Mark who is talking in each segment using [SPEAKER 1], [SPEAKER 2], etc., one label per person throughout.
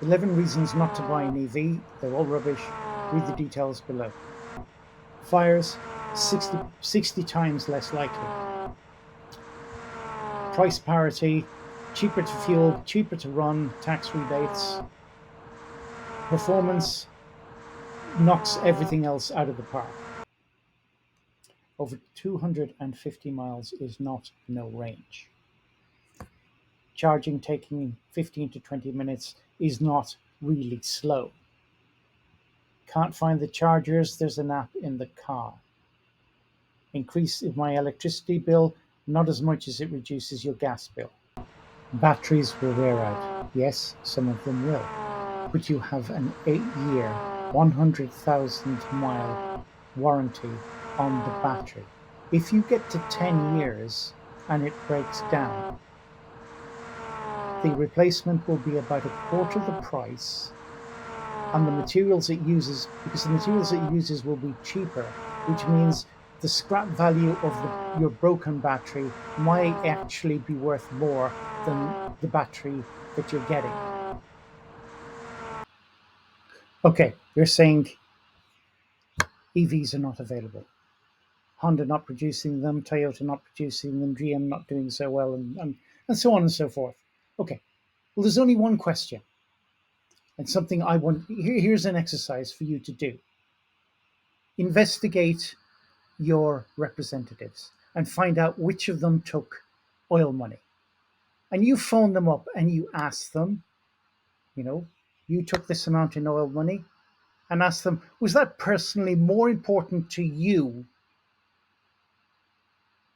[SPEAKER 1] 11 reasons not to buy an EV. They're all rubbish. Read the details below. Fires, 60 times less likely. Price parity, cheaper to fuel, cheaper to run, tax rebates. Performance knocks everything else out of the park. Over 250 miles is not no range. Charging taking 15 to 20 minutes is not really slow. Can't find the chargers, there's an app in the car. Increase my electricity bill, not as much as it reduces your gas bill. Batteries will wear out. Yes, some of them will. But you have an 8-year, 100,000 mile warranty on the battery. If you get to 10 years and it breaks down, the replacement will be about a quarter the price, and the materials it uses, because the materials it uses will be cheaper, which means the scrap value of your broken battery might actually be worth more than the battery that you're getting. Okay, you're saying EVs are not available. Honda not producing them, Toyota not producing them, GM not doing so well, and so on and so forth. Okay, well, there's only one question, and something I want. Here's an exercise for you to do. Investigate your representatives and find out which of them took oil money. And you phone them up and you ask them, you know, you took this amount in oil money, and ask them, was that personally more important to you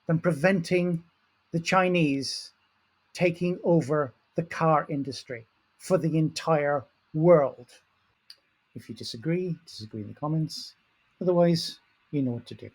[SPEAKER 1] than preventing the Chinese taking over the car industry for the entire world? If you disagree in the comments. Otherwise, you know what to do.